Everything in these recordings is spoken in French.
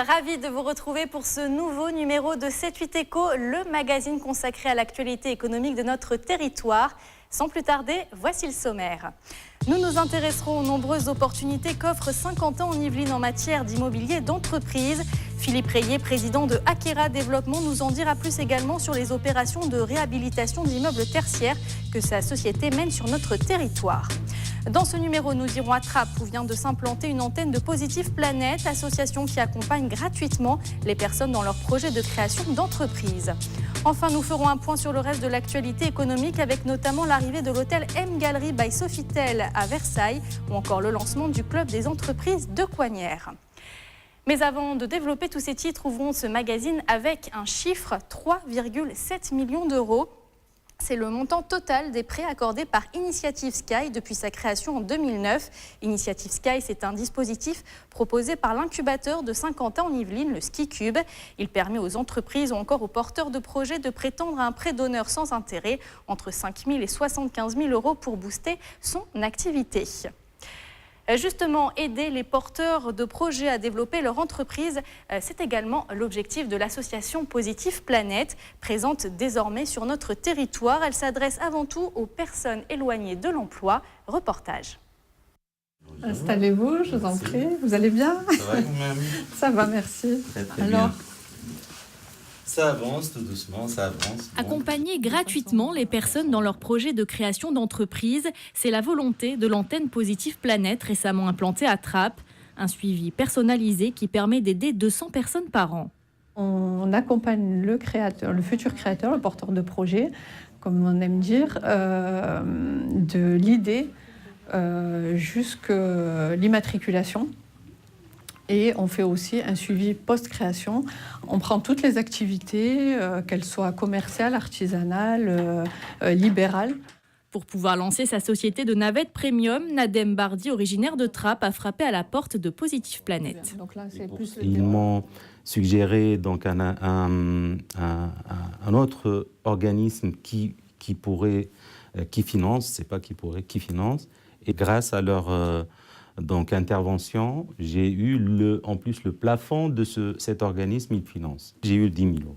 ravie de vous retrouver pour ce nouveau numéro de 7-8 Éco, le magazine consacré à l'actualité économique de notre territoire. Sans plus tarder, voici le sommaire. Nous nous intéresserons aux nombreuses opportunités qu'offre Saint-Quentin en Yvelines en matière d'immobilier d'entreprise. Philippe Rayet, président de Akera Développement, nous en dira plus également sur les opérations de réhabilitation d'immeubles tertiaires que sa société mène sur notre territoire. Dans ce numéro, nous irons à Trappes où vient de s'implanter une antenne de Positive Planète, association qui accompagne gratuitement les personnes dans leur projet de création d'entreprise. Enfin, nous ferons un point sur le reste de l'actualité économique avec notamment l'arrivée de l'hôtel M Gallery by Sofitel à Versailles ou encore le lancement du club des entreprises de Coignères. Mais avant de développer tous ces titres, ouvrons ce magazine avec un chiffre, 3,7 millions d'euros. C'est le montant total des prêts accordés par Initiative Sky depuis sa création en 2009. Initiative Sky, c'est un dispositif proposé par l'incubateur de Saint-Quentin en Yvelines, le Ski Cube. Il permet aux entreprises ou encore aux porteurs de projets de prétendre à un prêt d'honneur sans intérêt entre 5 000 et 75 000 euros pour booster son activité. Justement, aider les porteurs de projets à développer leur entreprise, c'est également l'objectif de l'association Positive Planète, présente désormais sur notre territoire. Elle s'adresse avant tout aux personnes éloignées de l'emploi. Reportage. Installez-vous, je vous en prie. Vous allez bien? Ça va vous-même? Ça va, merci. Très bien. Ça avance tout doucement, ça avance. Accompagner gratuitement les personnes dans leur projet de création d'entreprise, c'est la volonté de l'antenne Positive Planète récemment implantée à Trappes. Un suivi personnalisé qui permet d'aider 200 personnes par an. On accompagne le créateur, le futur créateur, le porteur de projet, comme on aime dire, de l'idée jusqu'à l'immatriculation. Et on fait aussi un suivi post-création. On prend toutes les activités, qu'elles soient commerciales, artisanales, libérales. Pour pouvoir lancer sa société de navettes premium, Nadem Bardi, originaire de Trappes, a frappé à la porte de Positive Planète. Donc là, c'est plus Ils m'ont suggéré donc un autre organisme qui finance, c'est pas qui pourrait, qui finance. Et grâce à leur intervention, j'ai eu en plus le plafond de cet organisme, il finance. J'ai eu 10 000 euros.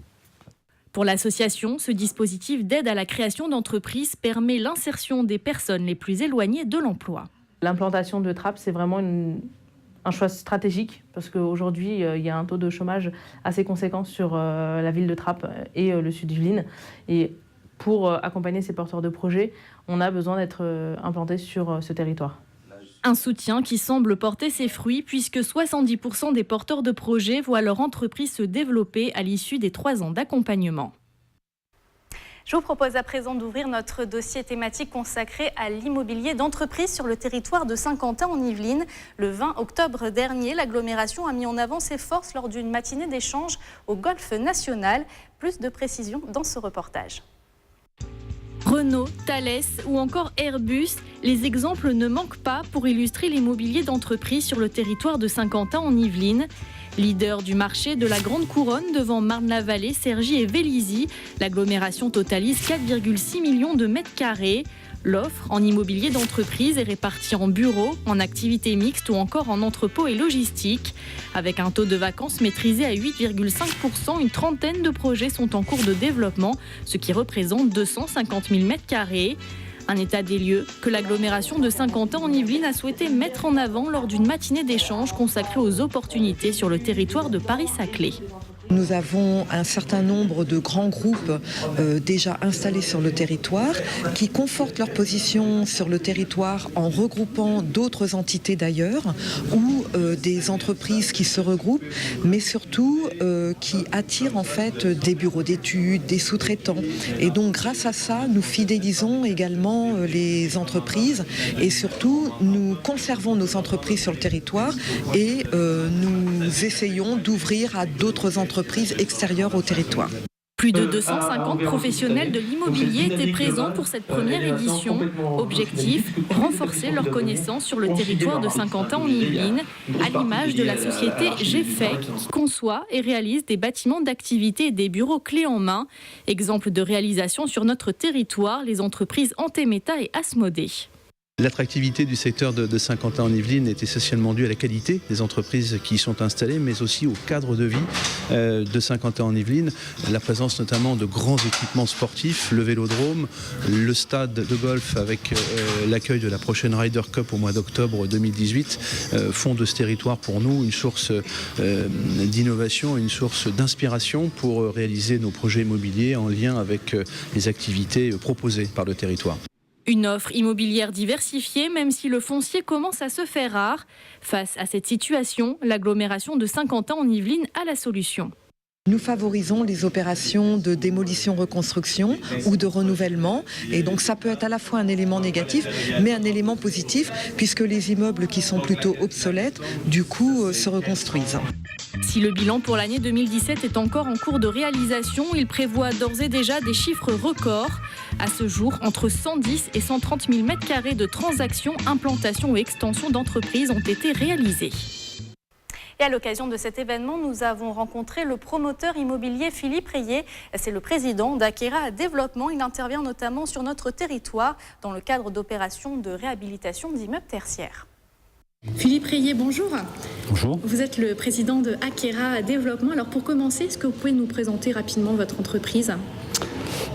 Pour l'association, ce dispositif d'aide à la création d'entreprises permet l'insertion des personnes les plus éloignées de l'emploi. L'implantation de Trappes, c'est vraiment un choix stratégique parce qu'aujourd'hui, il y a un taux de chômage assez conséquent sur la ville de Trappes et le sud d'Yvelines. Et pour accompagner ces porteurs de projets, on a besoin d'être implanté sur ce territoire. Un soutien qui semble porter ses fruits puisque 70% des porteurs de projets voient leur entreprise se développer à l'issue des 3 ans d'accompagnement. Je vous propose à présent d'ouvrir notre dossier thématique consacré à l'immobilier d'entreprise sur le territoire de Saint-Quentin en Yvelines. Le 20 octobre dernier, l'agglomération a mis en avant ses forces lors d'une matinée d'échange au Golf National. Plus de précisions dans ce reportage. Renault, Thales ou encore Airbus, les exemples ne manquent pas pour illustrer l'immobilier d'entreprise sur le territoire de Saint-Quentin en Yvelines. Leader du marché de la Grande Couronne devant Marne-la-Vallée, Cergy et Vélizy, l'agglomération totalise 4,6 millions de mètres carrés. L'offre en immobilier d'entreprise est répartie en bureaux, en activités mixtes ou encore en entrepôts et logistique. Avec un taux de vacances maîtrisé à 8,5%, une trentaine de projets sont en cours de développement, ce qui représente 250 000 mètres carrés. Un état des lieux que l'agglomération de Saint-Quentin en Yvelines a souhaité mettre en avant lors d'une matinée d'échange consacrée aux opportunités sur le territoire de Paris-Saclay. Nous avons un certain nombre de grands groupes déjà installés sur le territoire qui confortent leur position sur le territoire en regroupant d'autres entités d'ailleurs ou des entreprises qui se regroupent, mais surtout qui attirent en fait des bureaux d'études, des sous-traitants. Et donc grâce à ça, nous fidélisons également les entreprises et surtout nous conservons nos entreprises sur le territoire et nous essayons d'ouvrir à d'autres entreprises extérieures au territoire. Plus de 250 professionnels de l'immobilier étaient présents pour cette première édition. Objectif, renforcer leurs connaissances sur le territoire de Saint-Quentin en Yvelines, à l'image de la société GFEC qui conçoit et réalise des bâtiments d'activité et des bureaux clés en main. Exemple de réalisation sur notre territoire, les entreprises Antemeta et Asmodée. L'attractivité du secteur de Saint-Quentin-en-Yvelines est essentiellement due à la qualité des entreprises qui y sont installées, mais aussi au cadre de vie de Saint-Quentin-en-Yvelines. La présence notamment de grands équipements sportifs, le vélodrome, le stade de golf avec l'accueil de la prochaine Ryder Cup au mois d'octobre 2018 font de ce territoire pour nous une source d'innovation, une source d'inspiration pour réaliser nos projets immobiliers en lien avec les activités proposées par le territoire. Une offre immobilière diversifiée, même si le foncier commence à se faire rare. Face à cette situation, l'agglomération de Saint-Quentin-en-Yvelines a la solution. Nous favorisons les opérations de démolition-reconstruction ou de renouvellement. Et donc ça peut être à la fois un élément négatif, mais un élément positif, puisque les immeubles qui sont plutôt obsolètes, du coup, se reconstruisent. Si le bilan pour l'année 2017 est encore en cours de réalisation, il prévoit d'ores et déjà des chiffres records. À ce jour, entre 110 et 130 000 m² de transactions, implantations ou extensions d'entreprises ont été réalisées. Et à l'occasion de cet événement, nous avons rencontré le promoteur immobilier Philippe Rayet. C'est le président d'Akera Développement. Il intervient notamment sur notre territoire dans le cadre d'opérations de réhabilitation d'immeubles tertiaires. Philippe Rayet, bonjour. Bonjour. Vous êtes le président de Akera Développement. Alors pour commencer, est-ce que vous pouvez nous présenter rapidement votre entreprise ?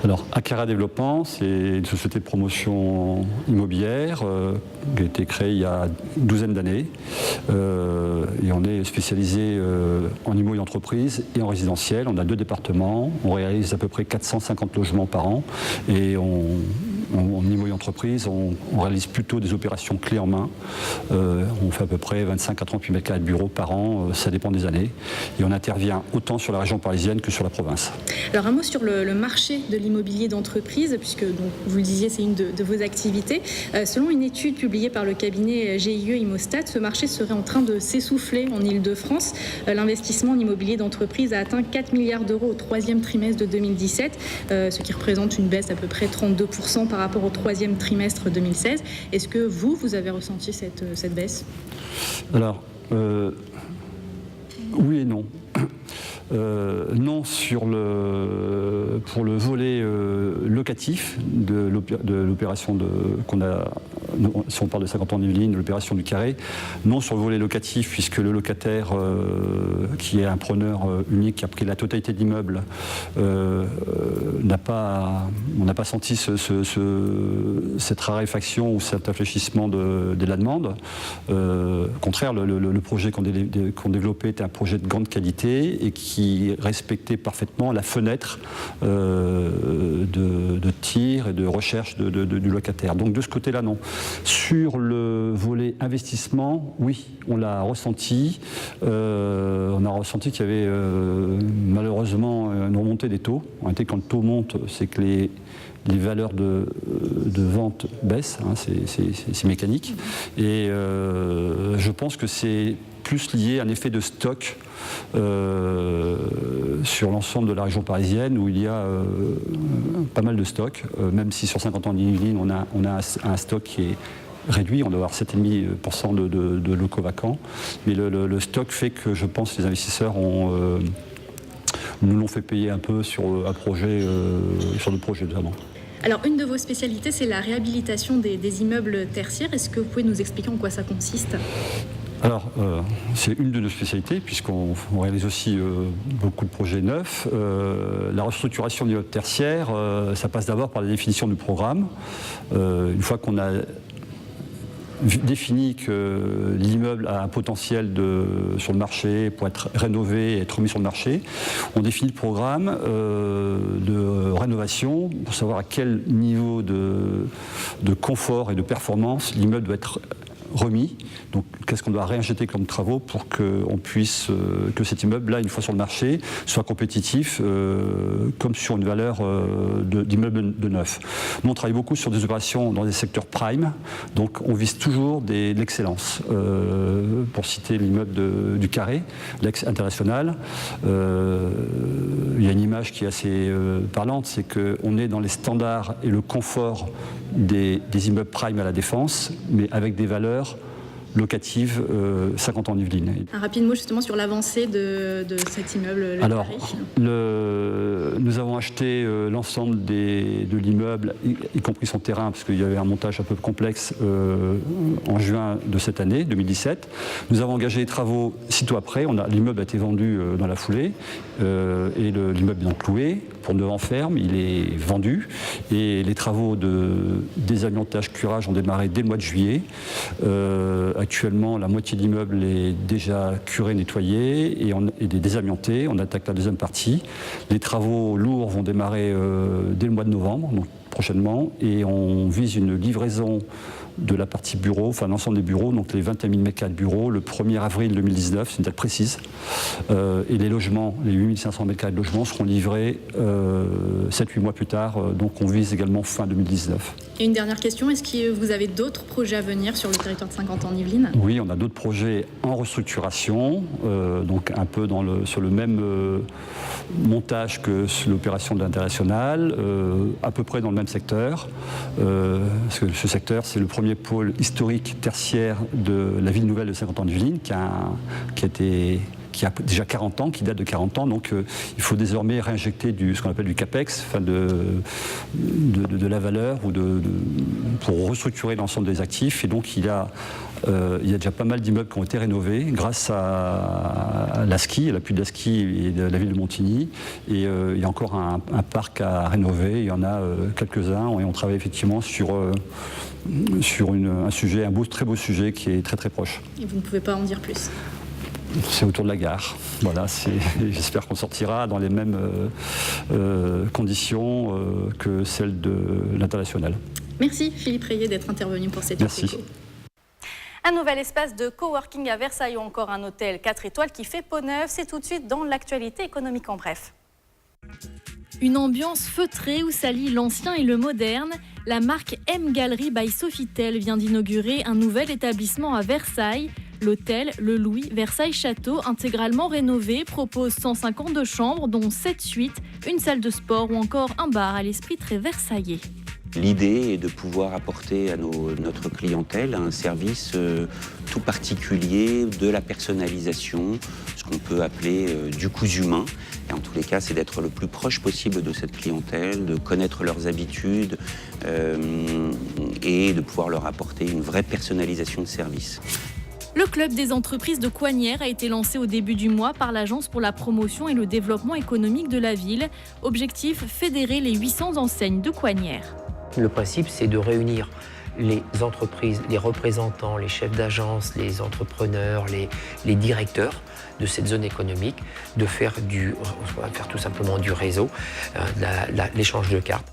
Alors, Akera Développement, c'est une société de promotion immobilière qui a été créée il y a une douzaine d'années. Et on est spécialisé en immobilier d'entreprise et en résidentiel. On a 2 départements. On réalise à peu près 450 logements par an. Et en immobilier d'entreprise, on réalise plutôt des opérations clés en main. On fait à peu près 25 à 38 m² de bureaux par an. Ça dépend des années. Et on intervient autant sur la région parisienne que sur la province. Alors un mot sur le marché de l'immobilier d'entreprise, puisque donc, vous le disiez, c'est une de vos activités. Selon une étude publiée par le cabinet GIE Immostat, ce marché serait en train de s'essouffler en Ile-de-France. L'investissement en immobilier d'entreprise a atteint 4 milliards d'euros au 3e trimestre de 2017, ce qui représente une baisse d'à peu près 32% par rapport au 3e trimestre 2016. Est-ce que vous avez ressenti cette baisse ? Alors, oui et non. Non pour le volet locatif de l'opération qu'on a, si on parle de Saint-Quentin-en-Yvelines, de l'opération du Carré, non sur le volet locatif, puisque le locataire qui est un preneur unique, qui a pris la totalité de l'immeuble, on n'a pas senti cette raréfaction ou cet infléchissement de la demande. Au contraire, le projet qu'on développait était un projet de grande qualité et qui respectait parfaitement la fenêtre de tir et de recherche du locataire. Donc de ce côté-là, non. Sur le volet investissement, oui, on l'a ressenti. On a ressenti qu'il y avait malheureusement une remontée des taux. En réalité, quand le taux monte, c'est que les valeurs de vente baissent, hein, c'est mécanique. Et je pense que c'est plus lié à un effet de stock sur l'ensemble de la région parisienne où il y a pas mal de stocks, même si sur Saint-Quentin-en-Yvelines on a un stock qui est réduit, on doit avoir 7,5% de locaux vacants, mais le stock fait que je pense que les investisseurs nous l'ont fait payer un peu sur un projet, sur le projet notamment. Alors, une de vos spécialités, c'est la réhabilitation des immeubles tertiaires. Est-ce que vous pouvez nous expliquer en quoi ça consiste ? Alors, c'est une de nos spécialités, puisqu'on réalise aussi beaucoup de projets neufs. La restructuration des immeubles tertiaires, ça passe d'abord par la définition du programme. Une fois qu'on a défini que l'immeuble a un potentiel sur le marché pour être rénové et être remis sur le marché, on définit le programme de rénovation pour savoir à quel niveau de confort et de performance l'immeuble doit être remis. Donc, qu'est-ce qu'on doit réinjecter comme travaux pour qu'on puisse, que cet immeuble-là, une fois sur le marché, soit compétitif comme sur une valeur d'immeuble de neuf. Nous, on travaille beaucoup sur des opérations dans des secteurs prime, donc on vise toujours l'excellence. Pour citer l'immeuble du Carré, l'ex-international, il y a une image qui est assez parlante, c'est qu'on est dans les standards et le confort des immeubles prime à la Défense, mais avec des valeurs locative 50 ans en Yvelines. Un rapide mot justement sur l'avancée de cet immeuble. Alors, nous avons acheté l'ensemble de l'immeuble, y compris son terrain, parce qu'il y avait un montage un peu complexe en juin de cette année, 2017. Nous avons engagé les travaux sitôt après. L'immeuble a été vendu dans la foulée et l'immeuble est donc loué pour 9 ans ferme. Il est vendu et les travaux de désamiantage, curage ont démarré dès le mois de juillet. Actuellement, la moitié de l'immeuble est déjà curé, nettoyé et désamianté. On attaque la deuxième partie. Les travaux lourds vont démarrer dès le mois de novembre, donc prochainement, et on vise une livraison de la partie bureau, enfin l'ensemble des bureaux, donc les 21 000 m² de bureaux, le 1er avril 2019, c'est une date précise. Et les logements, les 8 500 m² de logements seront livrés 7-8 mois plus tard, donc on vise également fin 2019. Et une dernière question, est-ce que vous avez d'autres projets à venir sur le territoire de Saint-Quentin-en-Yvelines ? Oui, on a d'autres projets en restructuration, donc un peu sur le même montage que l'opération de l'International, à peu près dans le même secteur, parce que ce secteur, c'est le premier pôle historique tertiaire de la ville nouvelle de Saint-Quentin-en-Yvelines, qui a déjà 40 ans, qui date de 40 ans, donc il faut désormais réinjecter ce qu'on appelle du CAPEX, enfin de la valeur, pour restructurer l'ensemble des actifs. Et donc il y a déjà pas mal d'immeubles qui ont été rénovés grâce à l'ASCI, à l'appui de l'ASCI et de la ville de Montigny. Et il y a encore un parc à rénover, il y en a quelques-uns, et on travaille effectivement sur un sujet, très beau sujet qui est très très proche. Et vous ne pouvez pas en dire plus ? C'est autour de la gare. Voilà, j'espère qu'on sortira dans les mêmes conditions que celles de l'International. Merci Philippe Rayet d'être intervenu pour cette Merci. éco. Un nouvel espace de coworking à Versailles ou encore un hôtel 4 étoiles qui fait peau neuve, c'est tout de suite dans l'actualité économique en bref. Une ambiance feutrée où s'allient l'ancien et le moderne, la marque M Gallery by Sofitel vient d'inaugurer un nouvel établissement à Versailles. L'hôtel Le Louis Versailles Château, intégralement rénové, propose 152 chambres, dont 7 suites, une salle de sport ou encore un bar à l'esprit très versaillais. L'idée est de pouvoir apporter à notre clientèle un service tout particulier, de la personnalisation, ce qu'on peut appeler du cousu main. Et en tous les cas, c'est d'être le plus proche possible de cette clientèle, de connaître leurs habitudes et de pouvoir leur apporter une vraie personnalisation de service. Le club des entreprises de Coignières a été lancé au début du mois par l'Agence pour la promotion et le développement économique de la ville. Objectif, fédérer les 800 enseignes de Coignières. Le principe, c'est de réunir les entreprises, les représentants, les chefs d'agence, les entrepreneurs, les directeurs de cette zone économique, de faire tout simplement du réseau, l'échange de cartes.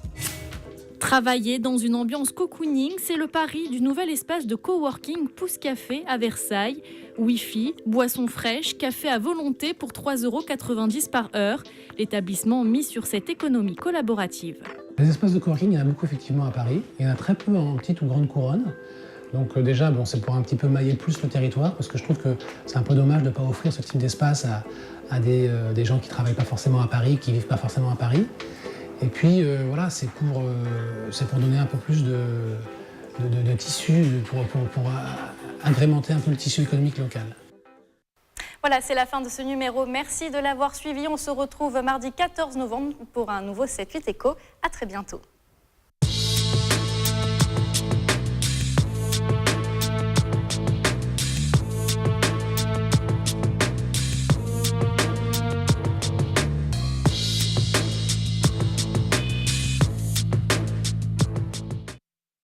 Travailler dans une ambiance cocooning, c'est le pari du nouvel espace de coworking Pouce Café à Versailles. Wi-Fi, boissons fraîches, café à volonté pour 3,90 € par heure. L'établissement mise sur cette économie collaborative. Les espaces de coworking, il y en a beaucoup effectivement à Paris. Il y en a très peu en petite ou grande couronne. Donc déjà, c'est pour un petit peu mailler plus le territoire, parce que je trouve que c'est un peu dommage de ne pas offrir ce type d'espace à des gens qui ne travaillent pas forcément à Paris, qui ne vivent pas forcément à Paris. Et puis voilà, c'est pour donner un peu plus de tissu, pour agrémenter un peu le tissu économique local. Voilà, c'est la fin de ce numéro. Merci de l'avoir suivi. On se retrouve mardi 14 novembre pour un nouveau 7-8 Éco. À très bientôt.